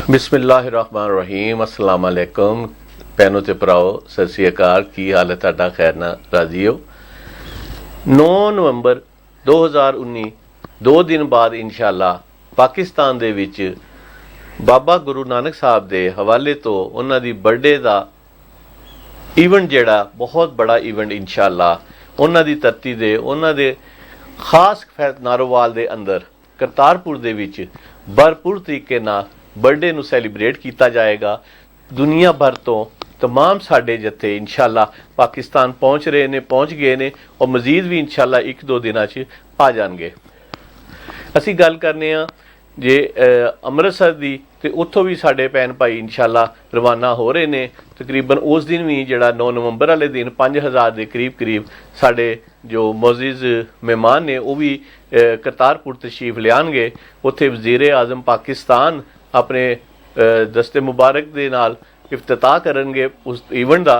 बिस्मिल्लाहिर्रहमानिर्रहीम अस्सलाम वालेकुम भैनों ते भराओ सत श्री अकाल की हाल है तुहाडा खैर ना राजी हो 9 नवंबर 2019 2 दिन बाद इंशाअल्लाह पाकिस्तान दे विच बाबा गुरु नानक साहब दे हवाले तो उन्हां दी बर्थडे दा इवेंट जिहड़ा बहुत बड़ा इवेंट इंशाअल्लाह उन्हां दी धरती दे उन्हां दे खास फैज़ नारोवाल दे अंदर करतारपुर दे विच भरपूर तरीके नाल बर्थडे नूं सैलीब्रेट किया जाएगा। दुनिया भर तो तमाम साडे जत्थे इंशाअल्लाह पाकिस्तान पहुँच रहे ने, पहुँच गए ने और मजीद भी इंशाअल्लाह 1-2 दिनां च आ जाणगे। असीं गल करने आ जे अमृतसर दी ते उत्थों भी साडे भैन भाई इंशाअल्लाह रवाना हो रहे ने। तकरीबन उस दिन भी जिहड़ा 9 नवंबर वाले दिन 5000 के करीब साडे जो मोअज़्ज़िज़ मेहमान ने वो भी करतारपुर तशरीफ लियाणगे। उत्थे वज़ीर आज़म पाकिस्तान अपने दस्ते मुबारक दे नाल इफ्तिताह करनगे उस इवेंट का,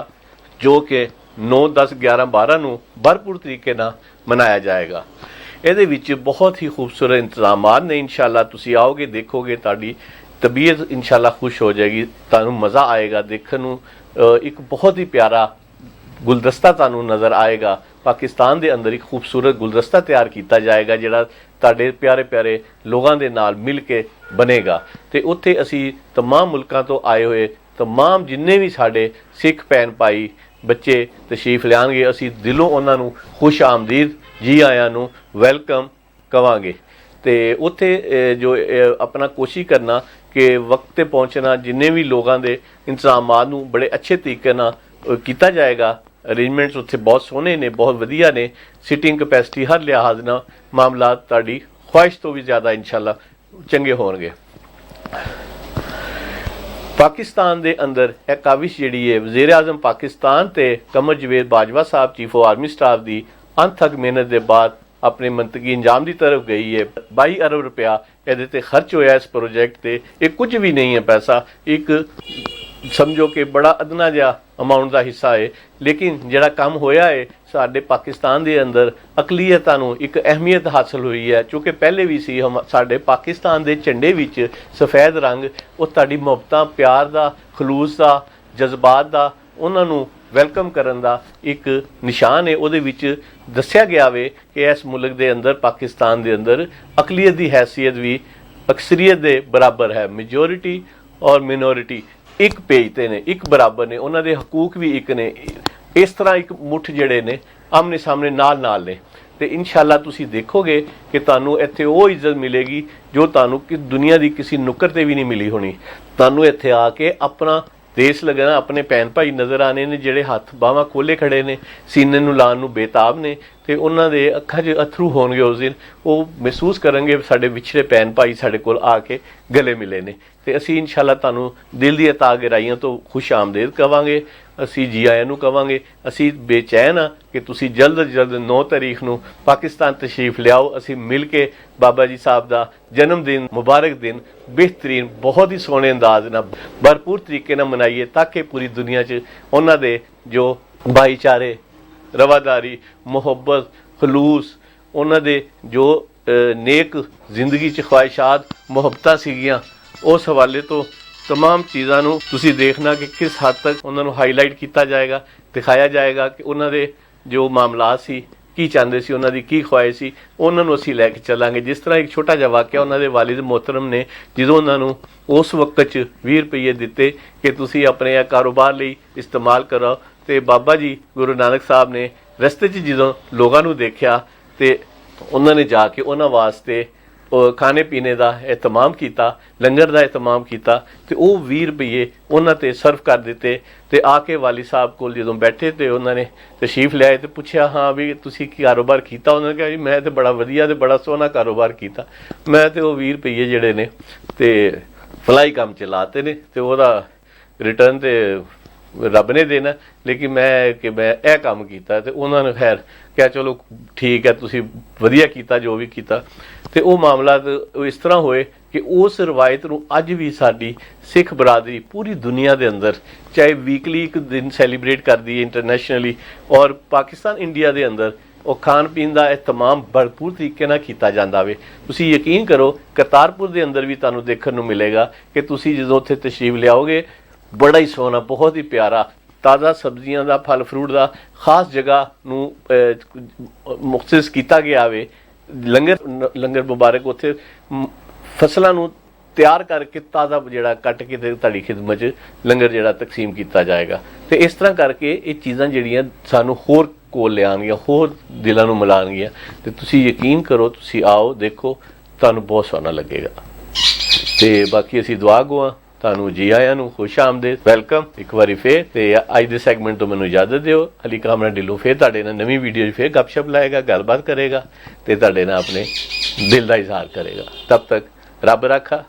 जो कि 9, 10, 11, 12 नूं भरपूर तरीके नाल मनाया जाएगा। ਇਹਦੇ ਵਿੱਚ बहुत ही खूबसूरत इंतजामात ने। इंशाअल्लाह तुसी आओगे देखोगे ताड़ी तबीयत इंशाअल्लाह खुश हो जाएगी, तुहानूं मज़ा आएगा देखण नूं। एक बहुत ही प्यारा गुलदस्ता तुहानूं नज़र आएगा। पाकिस्तान दे अंदर एक खूबसूरत गुलदस्ता तैयार किया जाएगा जिहड़ा तुहाडे प्यारे प्यारे लोगों के नाल मिल के बनेगा। तो उत्थे असी तमाम मुल्कां तो आए हुए तमाम जिन्ने भी साडे सिख भैन भाई बच्चे तशरीफ लियाणगे, असी दिलों उन्हां नूं खुश आमदीद जी आयां नूं वैलकम कवांगे। तो उत्थे जो अपना कोशिश करना कि वक्त ते पहुँचना, जिन्ने भी लोगों के इंतजामात नूं बड़े अच्छे तरीके नाल किया जाएगा। अरेंजमेंट्स उत्थे बहुत सोहने ने, बहुत वधिया ने। सिटिंग कैपेसिटी हर लिहाज नाल मामला तुहाडी ख्वाहिश तो भी ज़्यादा इंशाअल्लाह चंगे होणगे। पाकिस्तान दे अंदर एक काविश जिहड़ी है वज़ीर आज़म पाकिस्तान ते कमर जवेद बाजवा साहब चीफ ऑफ आर्मी स्टाफ की अनथक मेहनत के बाद अपने मंतकी अंजाम की तरफ गई है। 22 अरब रुपया ये खर्च होया इस प्रोजेक्ट से। ये कुछ भी नहीं है पैसा, एक समझो कि बड़ा अदना जिहा अमाउंट का हिस्सा है, लेकिन जिहड़ा काम होया है साडे पाकिस्तान के अंदर अकलीयतां नूं एक अहमियत हासिल हुई है। चूँकि पहले भी सी हम साडे पाकिस्तान के झंडे विच सफ़ेद रंग वो तुहाडी मुहब्बतां प्यार दा खलूस दा जज्बात दा उन्हां नूं वैलकम करन दा एक निशान है। उहदे विच दस्सिया गया वे कि इस मुल्क के अंदर पाकिस्तान के अंदर अकलीयत की हैसियत भी अक्सरीयत के बराबर है। मेजोरिटी और मिनोरिटी एक पेज ते ने, एक बराबर ने, उन्हां दे हकूक भी एक ने। इस तरह एक मुठ जिहड़े ने आमने सामने नाल ने। तो इंशाअल्लाह तुसी देखोगे कि तुहानूं इत्थे वो इज्जत मिलेगी जो तुहानूं कि दुनिया की किसी नुक्कर ते भी नहीं मिली होनी। तुहानूं इत्थे आके अपना देश लगना, अपने भैन भाई नज़र आने ने जिहड़े हत्थ बाहां खोले खड़े ने, सीने नूं लाण नूं बेताब ने, ते उन्हां दे अखां 'च अथरू होणगे उस दिन। वो महसूस करनगे साडे विछड़े भैन भाई साडे कोल आके गले मिले ने। तो असी इंशाअल्लाह तुहानूं दिल दी अता गहराइयां तो खुश आमदेद कवांगे, असी जी आयां नूं कवांगे। असी बेचैन हाँ कि तुसी जल्द तो जल्द 9 तारीख नूं पाकिस्तान तशरीफ लियाओ। असी मिल के बाबा जी साहब का जन्मदिन मुबारक दिन बेहतरीन बहुत ही सोहने अंदाज नाल भरपूर तरीके नाल मनाइए, ताकि पूरी दुनिया च उन्हां दे जो भाईचारे, रवादारी, मुहब्बत, खलूस, उन्हां दे जो नेक जिंदगी च ख्वाहिशात मुहब्बतां सीगियां, उस हवाले तो तमाम चीज़ों नूं तुसी देखना कि किस हद तक उन्होंने हाईलाइट किया जाएगा, दिखाया जाएगा कि उन्होंने जो मामलात सी की चाहते सी, उन्होंने की ख्वाहिश सी, उन्होंने असीं लैके चलांगे। जिस तरह एक छोटा जिहा वाक़या उन्होंने वालिद मोहतरम ने जो उन्होंने उस वक्त 20 रुपये दिते कि तुसी अपने कारोबार लई इस्तेमाल करो। तो बाबा जी गुरु नानक साहब ने रस्ते जो लोगों को देखा तो उन्होंने जाके उन्होंने वास्ते खाने पीने का एहतमाम किया, लंगर का एहतमाम किया, तो वो 20 रुपये उन्होंने सर्व कर दिते। तो आके वाली साहब को जो बैठे तो उन्होंने तशरीफ लियाए तो पूछा, हाँ भी तुसी कारोबार किया? उन्होंने कहा जी मैं तो बड़ा वधिया तो बड़ा सोहना कारोबार किया, मैं तो वो 20 रुपये जिहड़े ने तो फलाई काम चलाते ने, तो वह रिटर्न तो रब ने देना, लेकिन मैं यह काम किया। तो उन्होंने खैर क्या चलो ठीक है, तुसी वधिया कीता जो भी कीता। तो वो मामला तो इस तरह होए कि उस रवायत नूं अज भी साडी सिख बरादरी पूरी दुनिया के अंदर चाहे वीकली एक दिन सैलीब्रेट करती है इंटरनेशनली, और पाकिस्तान इंडिया के अंदर ਉਹ ਖਾਣ ਪੀਣ ਦਾ ਇਤਮਾਮ ਭਰਪੂਰ ਤਰੀਕੇ ਨਾਲ ਕੀਤਾ ਜਾਂਦਾ ਵੇ। ਤੁਸੀਂ ਯਕੀਨ ਕਰੋ ਕਰਤਾਰਪੁਰ ਦੇ ਅੰਦਰ ਵੀ ਤੁਹਾਨੂੰ ਦੇਖਣ ਨੂੰ ਮਿਲੇਗਾ ਕਿ ਤੁਸੀਂ ਜਦੋਂ ਉੱਥੇ ਤਸ਼ਰੀਫ ਲਿਆਓਗੇ, ਬੜਾ ਹੀ ਸੋਹਣਾ, ਬਹੁਤ ਹੀ ਪਿਆਰਾ ਤਾਜ਼ਾ ਸਬਜ਼ੀਆਂ ਦਾ, ਫਲ ਫਰੂਟ ਦਾ ਖਾਸ ਜਗ੍ਹਾ ਨੂੰ ਮੁਖਤਿਸ ਕੀਤਾ ਗਿਆ ਵੇ। ਲੰਗਰ ਮੁਬਾਰਕ ਉੱਥੇ ਫਸਲਾਂ ਨੂੰ ਤਿਆਰ ਕਰਕੇ ਤਾਜ਼ਾ ਜਿਹੜਾ ਕੱਟ ਕੇ ਤੇ ਤੁਹਾਡੀ ਖਿਦਮਤ 'ਚ ਲੰਗਰ ਜਿਹੜਾ ਤਕਸੀਮ ਕੀਤਾ ਜਾਏਗਾ। ਤੇ ਇਸ ਤਰ੍ਹਾਂ ਕਰਕੇ ਇਹ ਚੀਜ਼ਾਂ ਜਿਹੜੀਆਂ ਸਾਨੂੰ ਹੋਰ ਕੋਲ ਲਿਆਉਣਗੀਆਂ, ਹੋਰ ਦਿਲਾਂ ਨੂੰ ਮਿਲਾਉਣਗੀਆਂ। ਤੇ ਤੁਸੀਂ ਯਕੀਨ ਕਰੋ, ਤੁਸੀਂ ਆਓ, ਦੇਖੋ, ਤੁਹਾਨੂੰ ਬਹੁਤ ਸੋਹਣਾ ਲੱਗੇਗਾ। ਤੇ ਬਾਕੀ ਅਸੀਂ ਦੁਆ ਗੋਆਂ ਤੁਹਾਨੂੰ ਜੀ ਆਇਆਂ ਨੂੰ, ਖੁਸ਼ ਆਮਦੇਦ, ਵੈਲਕਮ ਇੱਕ ਵਾਰੀ ਫੇਰ। ਤੇ ਅੱਜ ਦੇ ਸੈਗਮੈਂਟ ਤੋਂ ਮੈਨੂੰ ਇਜਾਜ਼ਤ ਦਿਓ। ਅਲੀ ਕਾਮਰਾ ਢਿੱਲੋਂ ਫੇਰ ਤੁਹਾਡੇ ਨਾਲ ਨਵੀਂ ਵੀਡੀਓ 'ਚ ਫੇਰ ਗੱਪਸ਼ਪ ਲਾਏਗਾ, ਗੱਲਬਾਤ ਕਰੇਗਾ ਤੇ ਤੁਹਾਡੇ ਨਾਲ ਆਪਣੇ ਦਿਲ ਦਾ ਇਜ਼ਹਾਰ ਕਰੇਗਾ। ਤਬ ਤੱਕ ਰੱਬ ਰਾਖਾ।